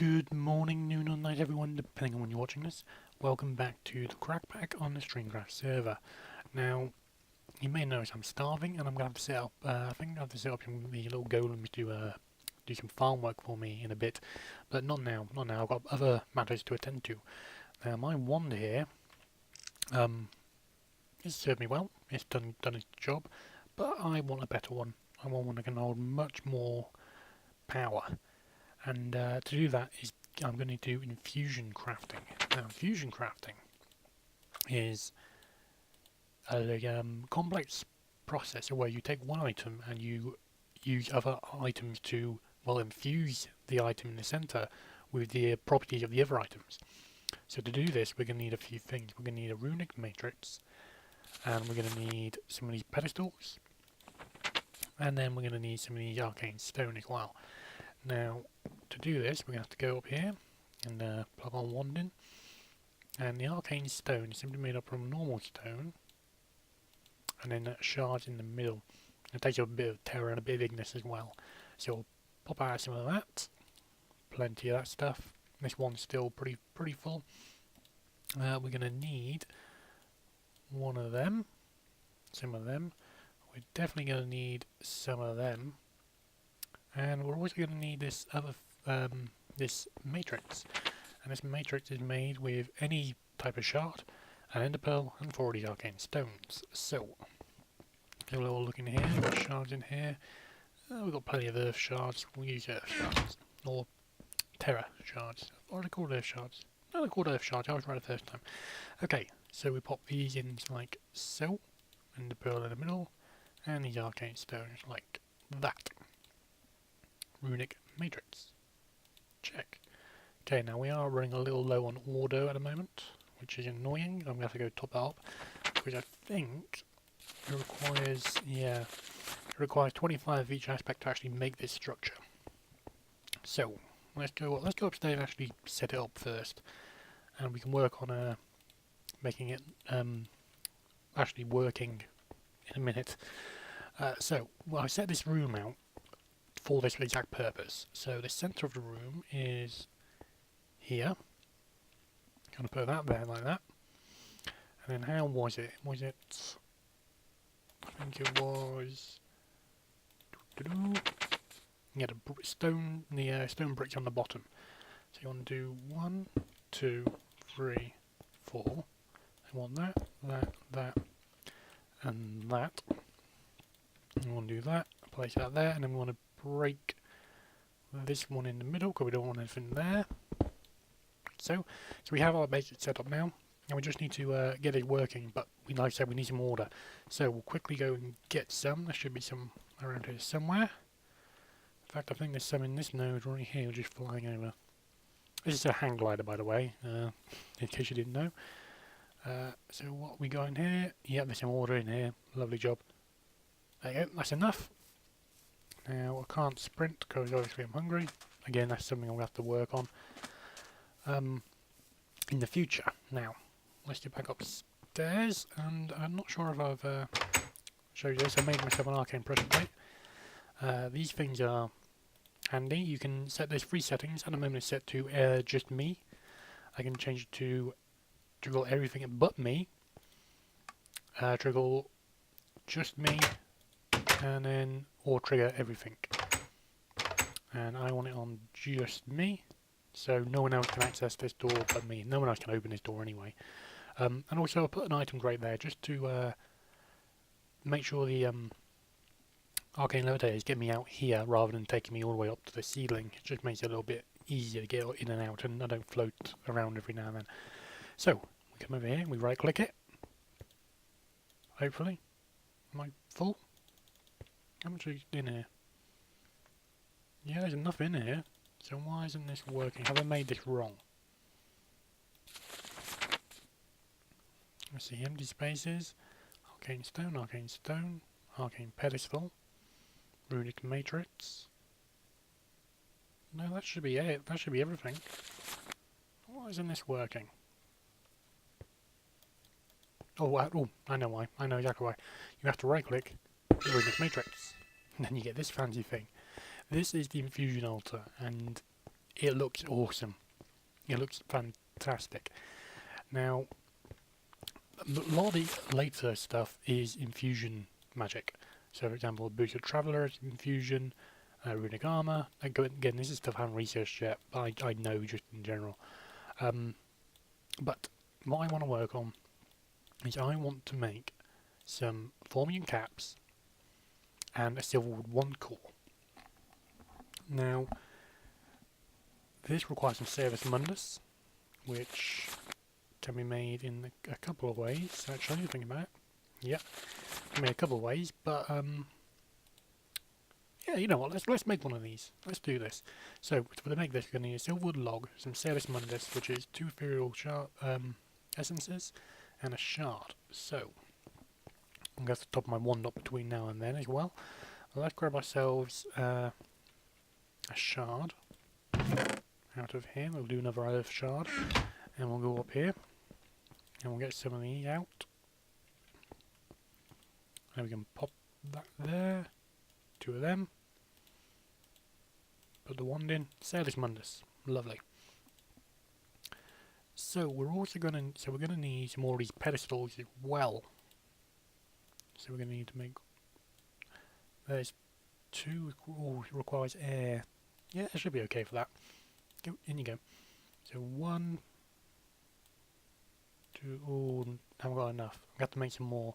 Good morning, noon or night everyone, depending on when you're watching this. Welcome back to the Crackpack on the Streamcraft server. Now, you may notice I'm starving and I'm going to have to set up, I think I have to set up the little golems to do some farm work for me in a bit. But not now, I've got other matters to attend to. Now, my wand here, it's served me well, it's done its job, but I want a better one. I want one that can hold much more power. And to do that is I'm going to do infusion crafting. Now, infusion crafting is a complex process where you take one item and you use other items to, well, infuse the item in the center with the properties of the other items. So to do this, we're going to need a few things. We're going to need a runic matrix, and we're going to need some of these pedestals, and then we're going to need some of these arcane stone as well. Now, to do this, we're going to have to go up here and plug our wand in. And the arcane stone is simply made up from normal stone, and then shards in the middle. It takes a bit of terror and a bit of Ignis as well. So we'll pop out some of that. Plenty of that stuff. This one's still pretty full. We're going to need one of them, some of them. We're definitely going to need some of them. And we're also going to need this other this matrix, and this matrix is made with any type of shard, an ender pearl, and 4 of these arcane stones. So, have a little look in here. We've got shards in here. We've got plenty of earth shards. We'll use earth shards or terra shards. What are they called? Earth shards? No, they're called earth shards. I was right the first time. Okay, so we pop these in like so, and the pearl in the middle, and these arcane stones like that. Runic matrix. Check. Okay, now we are running a little low on order at the moment, which is annoying. I'm going to have to go top that up, because I think it requires, it requires 25 of each aspect to actually make this structure. So, let's go upstairs and actually set it up first, and we can work on making it actually working in a minute. I set this room out for this exact purpose. So the center of the room is here. Gonna put that there like that. And then how was it? Was it? I think it was. Yeah, the stone bricks on the bottom. So you want to do 1, 2, 3, 4. I want that, and that. You want to do that. Place that there, and then we want to break this one in the middle because we don't want anything there. So we have our basic setup now, and we just need to get it working. But like I said, we need some order. So we'll quickly go and get some. There should be some around here somewhere. In fact, I think there's some in this node right here, just flying over. This is a hang glider, by the way, in case you didn't know. So what we got in here? Yeah, there's some order in here. Lovely job. There you go. That's enough. Now I can't sprint because obviously I'm hungry. Again, that's something I'll have to work on in the future. Now, let's get back upstairs, and I'm not sure if I've showed you this. I made myself an arcane pressure plate. These things are handy. You can set those 3 settings. At the moment it's set to just me. I can change it to trigger everything but me. Trigger just me. And then, or trigger everything. And I want it on just me, so no one else can access this door but me. No one else can open this door anyway. And also I put an item grate there just to make sure the arcane levitators get me out here rather than taking me all the way up to the ceiling. It just makes it a little bit easier to get in and out, and I don't float around every now and then. So, we come over here, we right click it. Hopefully. Am I full? How much is in here? Yeah, there's enough in here. So why isn't this working? Have I made this wrong? Let's see, empty spaces. Arcane stone, arcane pedestal. Runic matrix. No, that should be it. That should be everything. Why isn't this working? Oh, I know why. I know exactly why. You have to right click the Runic matrix, and then you get this fancy thing. This is the Infusion altar, and it looks awesome. It looks fantastic. Now, a lot of the later stuff is infusion magic. So, for example, Boots of Traveller, Infusion, Runic Armour. Again, this is stuff I haven't researched yet, but I know just in general. But what I want to work on is I want to make some Formian caps and a Silverwood 1 core. Now, this requires some Cervus Mundus, which can be made in a couple of ways, actually, thinking about it. Yep, can be made a couple of ways, but yeah, you know what, let's make one of these. Let's do this. So, to make this, we're going to need a Silverwood log, some Cervus Mundus, which is 2 ethereal shard, essences, and a shard. So, I'm going to top my wand up between now and then as well. Let's grab ourselves a shard out of here. We'll do another earth shard, and we'll go up here, and we'll get some of these out. And we can pop that there. 2 of them. Put the wand in. Cervus Mundus. Lovely. So we're also gonna need some more of these pedestals as well. So we're gonna need to make. There's 2. Oh, it requires air. Yeah, it should be okay for that. Go, in you go. So 1, 2. Oh, haven't got enough. I've got to make some more.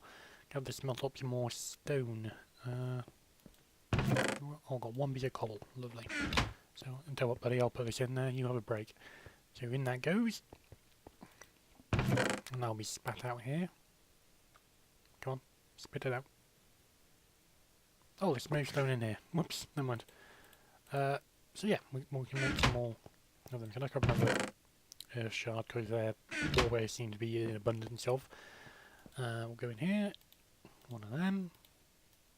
Got to smelt up some more stone. Oh, I've got 1 piece of coal. Lovely. So, I'll tell you what, buddy, I'll put this in there. You have a break. So in that goes. And that'll be spat out here. Come on, spit it out. Oh, there's smooth stone in here. Whoops, never mind. So yeah, we can make some more of them. Can I grab another earth shard, because they're always seem to be in abundance of. We'll go in here. 1 of them.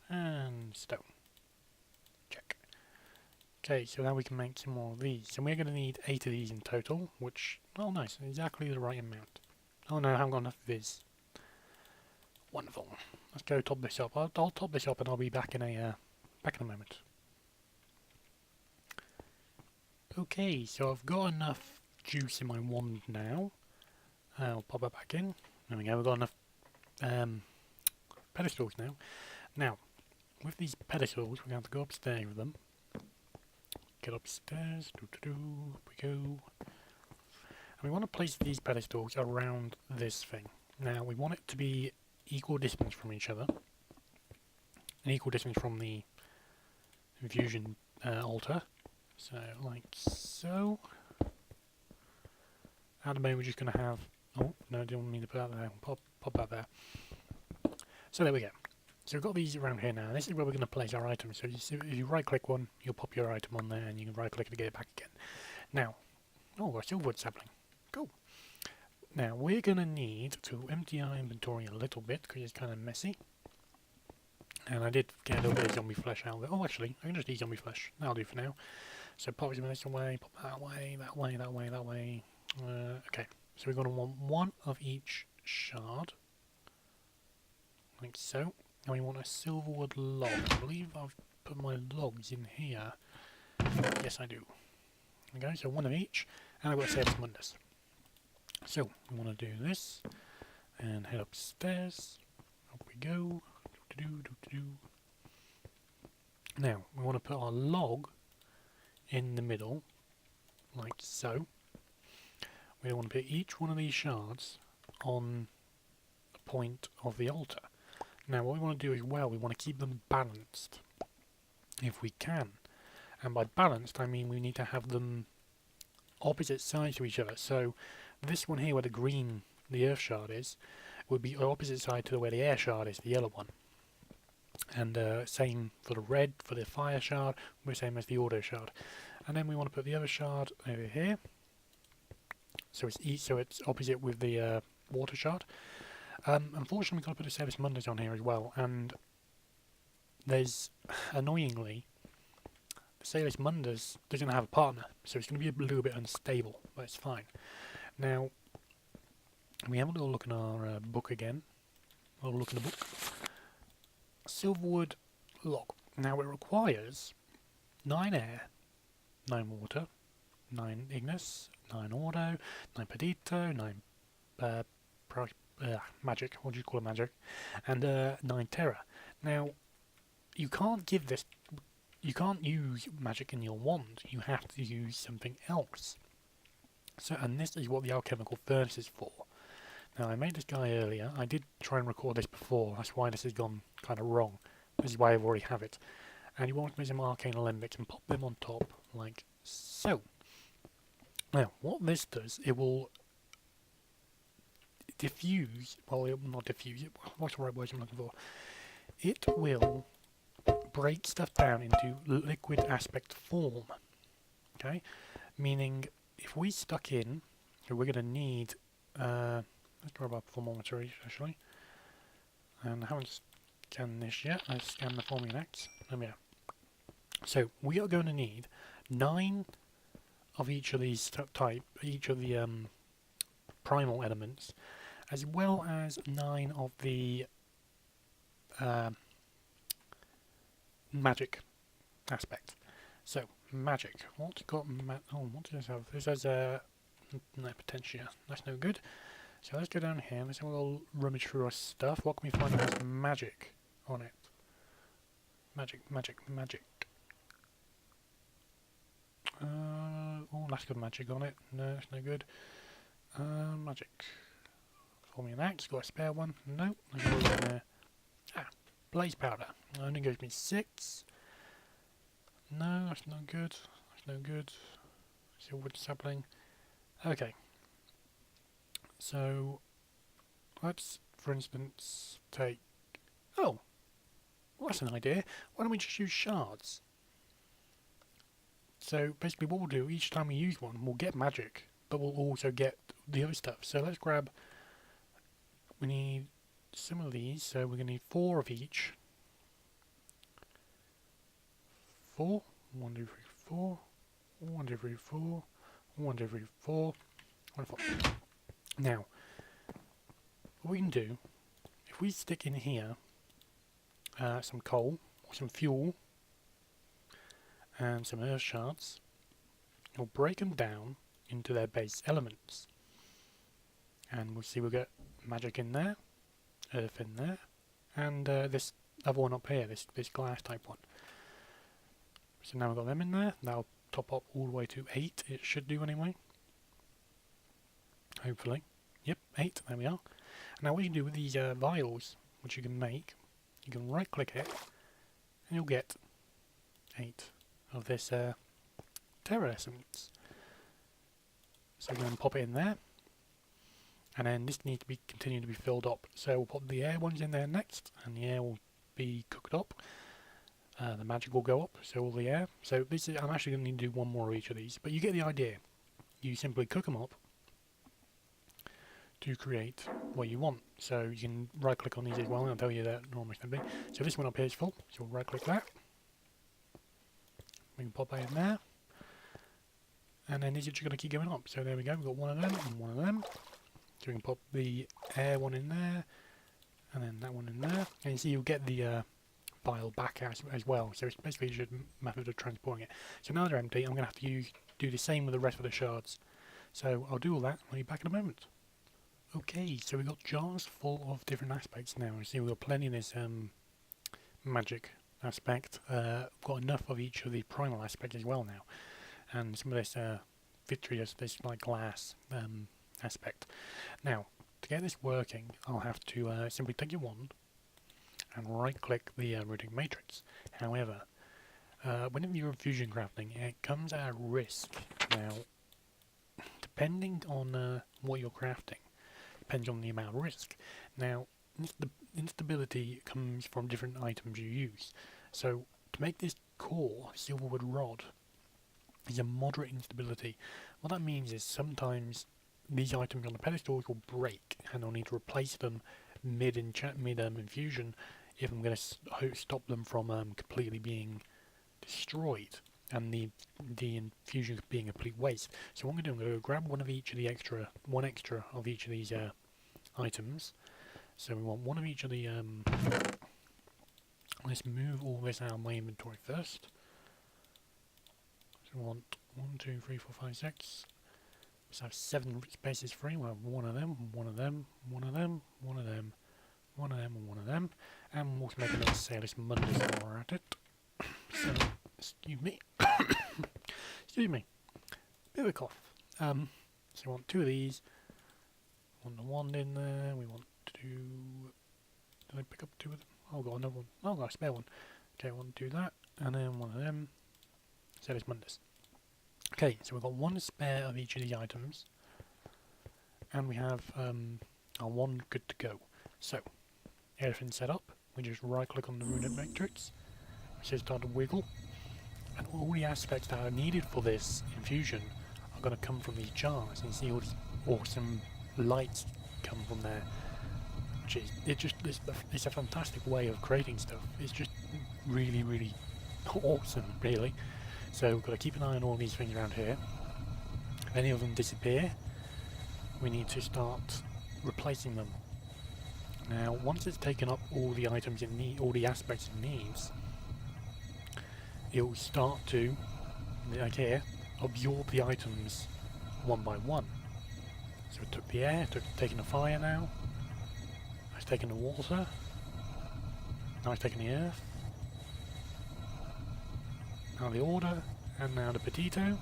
And stone. Check. Okay, so now we can make some more of these. So we're going to need 8 of these in total, which, oh nice, exactly the right amount. Oh no, I haven't got enough viz. Wonderful. Let's go top this up. I'll top this up and I'll be back in a moment. Okay, so I've got enough juice in my wand now. I'll pop it back in. There we go, we've got enough pedestals now. Now, with these pedestals, we're going to have to go upstairs with them. Get upstairs. Up we go. And we want to place these pedestals around this thing. Now, we want it to be equal distance from each other. An equal distance from the infusion altar. So, like so. At the moment, we're just going to have... Oh, no, I didn't mean to put that there. Pop that there. So, there we go. So, we've got these around here now. This is where we're going to place our items. So, if you right-click one, you'll pop your item on there, and you can right-click to get it back again. Now, oh, a silverwood sapling. Cool. Now, we're going to need to empty our inventory a little bit, because it's kind of messy. And I did get a little bit of zombie flesh out of it. Oh, actually, I can just eat zombie flesh. That'll do for now. So pop this away, pop that way, that way, that way, that way. Okay, so we're going to want 1 of each shard. Like so. And we want a silverwood log. I believe I've put my logs in here. Yes, I do. Okay, so 1 of each. And I've got Cervus Mundus. So, we want to do this. And head upstairs. Up we go. Now, we want to put our log in the middle, like so. We want to put each one of these shards on a point of the altar. Now, what we want to do as well, we want to keep them balanced, if we can. And by balanced, I mean we need to have them opposite sides to each other. So, this one here, where the green, the earth shard is, would be opposite side to where the air shard is, the yellow one. And same for the red, for the fire shard, we're same as the auto shard. And then we want to put the other shard over here. So it's opposite with the water shard. Unfortunately, we've got to put a Cervus Mundus on here as well. And there's, annoyingly, the Cervus Mundus doesn't have a partner. So it's going to be a little bit unstable, but it's fine. Now, we have a little look in our book again. A little look in the book. Silverwood log. Now it requires 9 air, 9 water, 9 Ignis, 9 Auto, 9 Pedito, 9 uh, Magic, what do you call it, Magic, and 9 Terra. Now, you can't give this, you can't use Magic in your wand, you have to use something else. So, and this is what the alchemical furnace is for. Now, I made this guy earlier, I did try and record this before, that's why this has gone kind of wrong. This is why I already have it. And you want to make some arcane alembics and pop them on top, like so. Now, what this does, it will diffuse, well, it will not diffuse, what's the right word I'm looking for? It will break stuff down into liquid aspect form, okay? Meaning, if we stuck in, so we're going to need, let's grab our thermometer actually, and I haven't scanned this yet, let's scan the forming next, there we are. So, we are going to need 9 of each of these each of the primal elements, as well as 9 of the magic aspect. So, magic. What's got what does this have? This has no potentia. That's no good. So let's go down here. Let's have a little rummage through our stuff. What can we find that has magic on it? Magic. Oh, that's got magic on it. No, that's no good. Magic. Forming an axe. Got a spare one? No. Blaze powder. Only gives me 6. No, that's not good. That's no good. It's a wood sapling. Okay. So, let's, for instance, take... Oh! Well, that's an idea. Why don't we just use shards? So, basically what we'll do, each time we use one, we'll get magic, but we'll also get the other stuff. So let's grab... We need some of these, so we're going to need 4 of each. 4. 1, 2, 3, 4. 1, 2, 3, 4. 1, 2, 3, 4. 1, 4. Now, what we can do, if we stick in here some coal, or some fuel, and some earth shards, we'll break them down into their base elements. And we'll see we'll get magic in there, earth in there, and this other one up here, this glass type one. So now we've got them in there, that'll top up all the way to 8, it should do anyway. Hopefully. Yep, 8, there we are. Now what you can do with these vials, which you can make, you can right click it, and you'll get 8 of this Terra essence. So we're going to pop it in there. And then this needs to be continue to be filled up. So we'll put the air ones in there next, and the air will be cooked up. The magic will go up, so all the air. So this is, I'm actually going to need to do one more of each of these, but you get the idea. You simply cook them up to create what you want. So you can right click on these as well, and I'll tell you that normally simply. So this one up here is full, so we'll right click that. We can pop that in there. And then these are just going to keep going up. So there we go, we've got one of them and one of them. So we can pop the air one in there, and then that one in there. And you see you'll get the vial back as well. So it's basically just a method of transporting it. So now they're empty, I'm going to have to do the same with the rest of the shards. So I'll do all that, I'll be back in a moment. Okay, so we've got jars full of different aspects now. You see we've got plenty of this magic aspect. Got enough of each of the primal aspects as well now. And some of this vitreous, this like glass aspect. Now, to get this working, I'll have to simply take your wand and right click the routing matrix. However, whenever you're infusion crafting, it comes at risk. Now, depending on what you're crafting, depends on the amount of risk. Now, instability comes from different items you use. So, to make this core silverwood rod is a moderate instability. What that means is sometimes these items on the pedestals will break, and I'll need to replace them mid infusion if I'm going to stop them from completely being destroyed and the infusion being a complete waste. So what I'm going to do, I'm going to grab one of each of the one extra of each of these items. So we want one of each of the let's move all this out of my inventory first. So we want 1, 2, 3, 4, 5, 6. So I have 7 spaces free. We'll have one of them, one of them, one of them, one of them, one of them, and one of them. And we'll also make another Sailor's Monday while we're at it. So, excuse me. Excuse me. Bit of a cough. So we want 2 of these. Want the wand in there. We want to do... Did I pick up 2 of them? Oh, I've got another one. Oh, I've got a spare one. Okay, I want to do that. And then one of them. Sailor's Mondays. Okay, so we've got 1 spare of each of these items. And we have our wand good to go. So, everything's set up. We just right click on the runic matrix. It says start to wiggle. And all the aspects that are needed for this infusion are going to come from these jars. And you see all these awesome lights come from there. Which is, it's a fantastic way of creating stuff. It's just really, really awesome, really. So we've got to keep an eye on all these things around here. If any of them disappear, we need to start replacing them. Now, once it's taken up all the items it needs, all the aspects it needs, it will start to, like here, absorb the items one by one. So it took the air, taking the fire now. It's taking the water. Now it's taking the earth. Now the order, and now the potato. And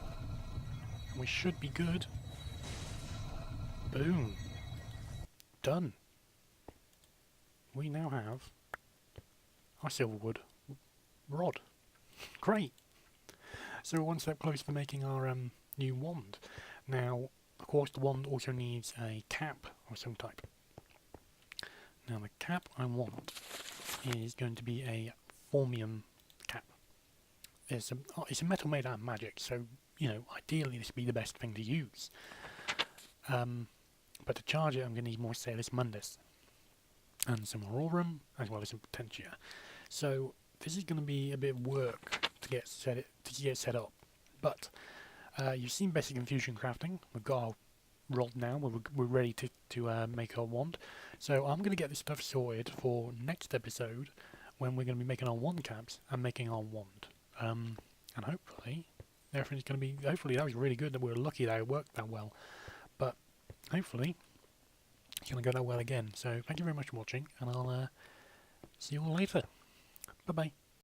we should be good. Boom. Done. We now have our silverwood rod. Great. So we're one step closer to making our new wand. Now, of course, the wand also needs a cap of some type. Now the cap I want is going to be a formium cap. It's a metal made out of magic, so, you know, ideally this would be the best thing to use. But to charge it I'm going to need more Sailor's Mondays. And some aurorum, as well as some potentia. So this is going to be a bit of work to get set up. But you've seen basic infusion crafting. We've got our rod now. We're ready to make our wand. So I'm going to get this stuff sorted for next episode, when we're going to be making our wand caps and making our wand. And hopefully everything's going to be. Hopefully that was really good. That we were lucky that it worked that well. But hopefully it's going to go that well again. So thank you very much for watching, and I'll see you all later. Bye bye.